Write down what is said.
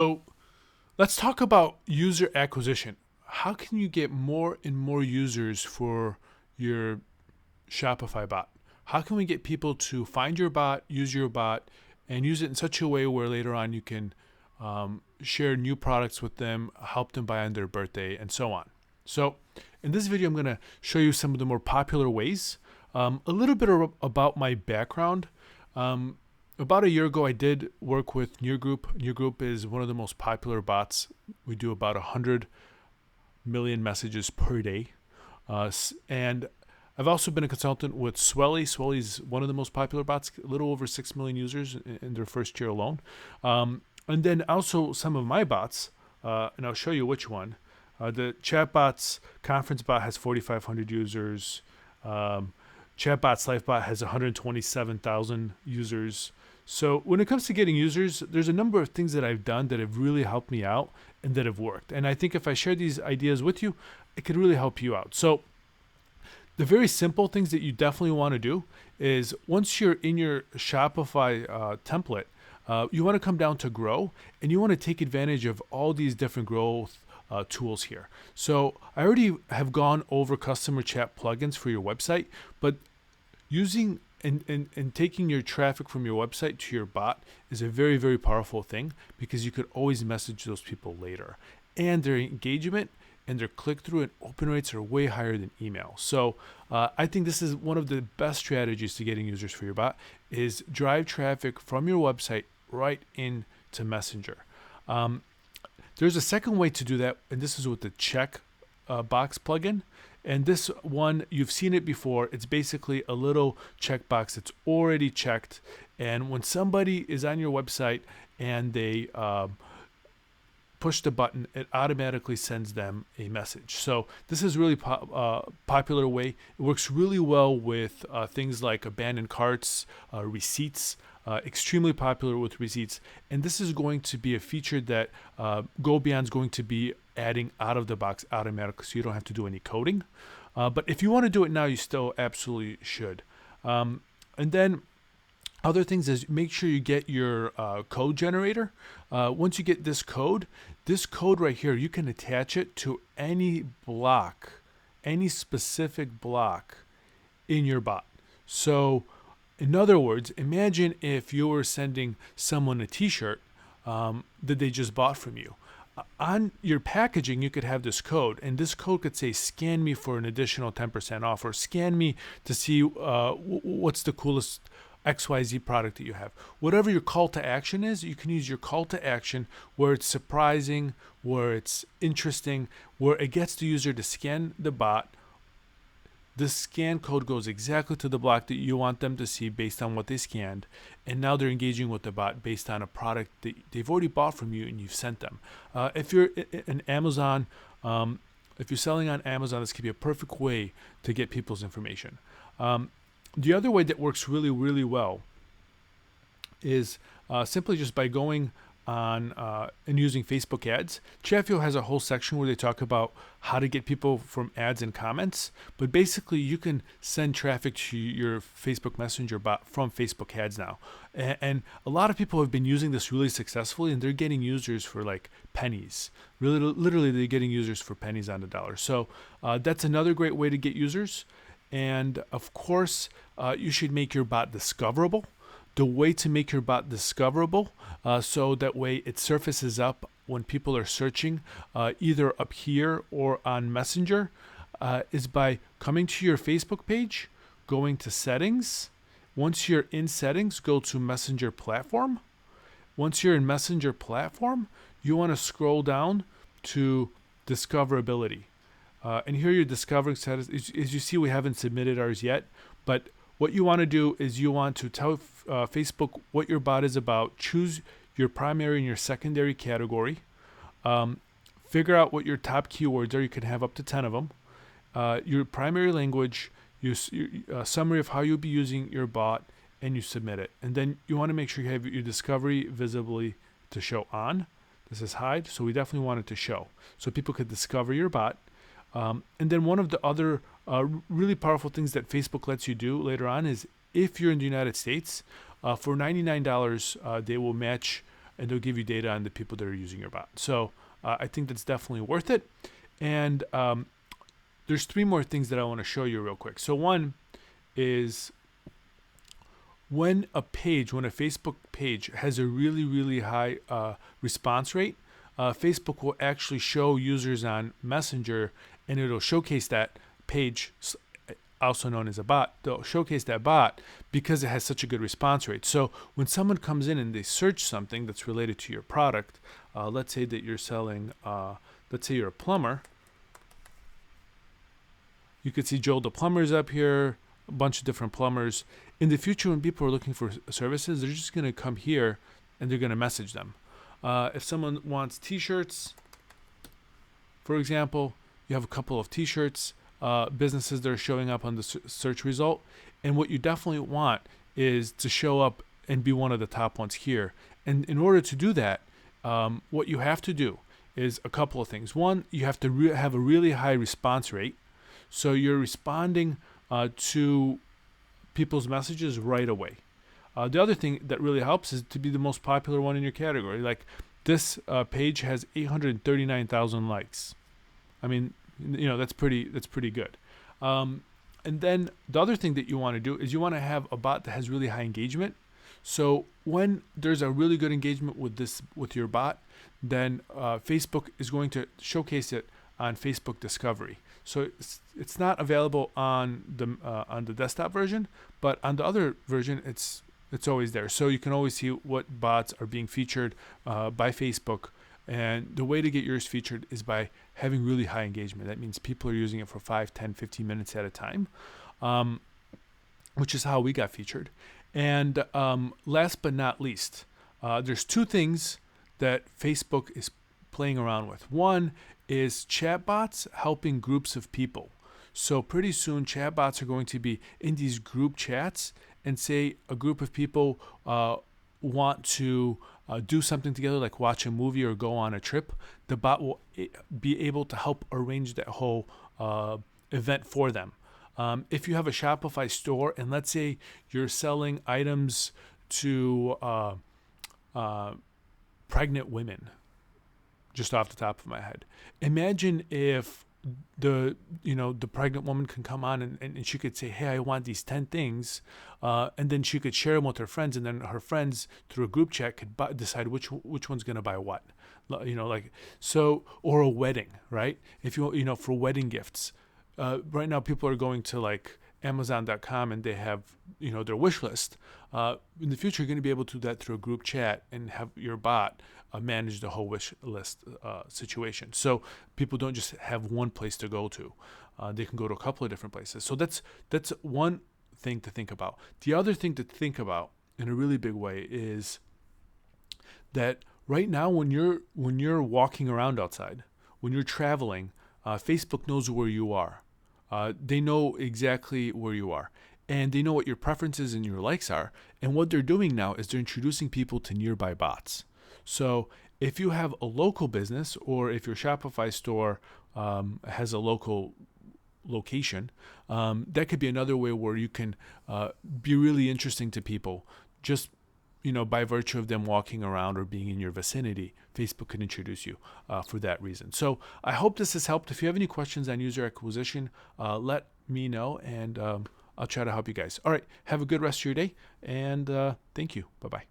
So let's talk about user acquisition. How can you get more and more users for your Shopify bot? How can we get people to find your bot, use your bot, and use it in such a way where later on you can share new products with them, help them buy on their birthday, and so on. So in this video, I'm going to show you some of the more popular ways. A little bit about my background. About a year ago, I did work with Near Group. Near Group is one of the most popular bots. We do about 100 million messages per day. And I've also been a consultant with Swelly. Swelly is one of the most popular bots, a little over 6 million users in their first year alone. And then also some of my bots, and I'll show you which one. The Chatbots Conference Bot has 4,500 users. Chatbots LifeBot has 127,000 users. So when it comes to getting users, there's a number of things that I've done that have really helped me out and that have worked. And I think if I share these ideas with you, it could really help you out. So the very simple things that you definitely want to do is once you're in your Shopify template, you want to come down to grow, and you want to take advantage of all these different growth tools here. So I already have gone over customer chat plugins for your website, but using and taking your traffic from your website to your bot is a very, very powerful thing, because you could always message those people later. And their engagement and their click-through and open rates are way higher than email. So I think this is one of the best strategies to getting users for your bot, is drive traffic from your website right into Messenger. There's a second way to do that, and this is with the Checkbox plugin. And this one, you've seen it before. It's basically a little checkbox that's already checked. And when somebody is on your website and they push the button, it automatically sends them a message. So this is really popular way. It works really well with things like abandoned carts, receipts. Extremely popular with receipts, and this is going to be a feature that GoBeyond is going to be adding out of the box automatically, so you don't have to do any coding. But if you want to do it now, you still absolutely should. And then other things is make sure you get your code generator. Once you get this code right here, you can attach it to any block, any specific block in your bot. So in other words, imagine if you were sending someone a t-shirt that they just bought from you. On your packaging, you could have this code, and this code could say, scan me for an additional 10% off, or scan me to see what's the coolest XYZ product that you have. Whatever your call to action is, you can use your call to action where it's surprising, where it's interesting, where it gets the user to scan the bot. This scan code goes exactly to the block that you want them to see based on what they scanned. And now they're engaging with the bot based on a product that they've already bought from you and you've sent them. If you're in Amazon, if you're selling on Amazon, this could be a perfect way to get people's information. The other way that works really, really well is simply just by going on and using Facebook ads. Chatfuel has a whole section where they talk about how to get people from ads and comments, but basically you can send traffic to your Facebook Messenger bot from Facebook ads now. And a lot of people have been using this really successfully, and they're getting users for like pennies. Really, literally they're getting users for pennies on the dollar. So that's another great way to get users. And of course, you should make your bot discoverable. The way to make your bot discoverable, so that way it surfaces up when people are searching, either up here or on Messenger, is by coming to your Facebook page, going to settings. Once you're in settings, go to Messenger platform. Once you're in Messenger platform, you want to scroll down to discoverability. And here your discovering status. As you see, we haven't submitted ours yet, but what you want to do is you want to tell Facebook what your bot is about, choose your primary and your secondary category, figure out what your top keywords are. You can have up to 10 of them. Your primary language, your summary of how you'll be using your bot, and you submit it. And then you want to make sure you have your discovery visibly to show on. This is hide, so we definitely want it to show, so people could discover your bot. And then one of the other really powerful things that Facebook lets you do later on is, if you're in the United States, for $99, they will match and they'll give you data on the people that are using your bot. So I think that's definitely worth it. And there's 3 more things that I want to show you real quick. So one is when a Facebook page has a really, really high response rate, Facebook will actually show users on Messenger, and it'll showcase that page, also known as a bot. They'll showcase that bot because it has such a good response rate. So when someone comes in and they search something that's related to your product, let's say that you're selling, let's say you're a plumber. You could see Joel the plumber's up here, a bunch of different plumbers. In the future, when people are looking for services, they're just going to come here and they're going to message them. If someone wants t-shirts, for example, you have a couple of t-shirts, businesses that are showing up on the search result. And what you definitely want is to show up and be one of the top ones here. And in order to do that, what you have to do is a couple of things. One, you have to have a really high response rate. So you're responding to people's messages right away. The other thing that really helps is to be the most popular one in your category. Like this page has 839,000 likes. I mean, that's pretty good. And then the other thing that you want to do is you want to have a bot that has really high engagement. So when there's a really good engagement with your bot, then Facebook is going to showcase it on Facebook Discovery. So it's not available on the desktop version, but on the other version, it's always there. So you can always see what bots are being featured by Facebook. And the way to get yours featured is by having really high engagement. That means people are using it for 5, 10, 15 minutes at a time, which is how we got featured. And last but not least, there's 2 things that Facebook is playing around with. One is chatbots helping groups of people. So pretty soon, chatbots are going to be in these group chats, and say a group of people want to do something together, like watch a movie or go on a trip. The bot will be able to help arrange that whole event for them. If you have a Shopify store, and let's say you're selling items to pregnant women, just off the top of my head, imagine if the pregnant woman can come on and she could say, hey, I want these 10 things, and then she could share them with her friends, and then her friends through a group chat could decide which one's going to buy what, or a wedding, right? If you for wedding gifts, right now people are going to like Amazon.com and they have their wish list. In the future, you're going to be able to do that through a group chat and have your bot manage the whole wish list situation. So people don't just have one place to go to. They can go to a couple of different places. So that's one thing to think about. The other thing to think about in a really big way is that right now when you're walking around outside, when you're traveling, Facebook knows where you are. They know exactly where you are. And they know what your preferences and your likes are. And what they're doing now is they're introducing people to nearby bots. So if you have a local business, or if your Shopify store has a local location, that could be another way where you can be really interesting to people. Just by virtue of them walking around or being in your vicinity, Facebook can introduce you for that reason. So I hope this has helped. If you have any questions on user acquisition, let me know, and I'll try to help you guys. All right, have a good rest of your day, and thank you. Bye-bye.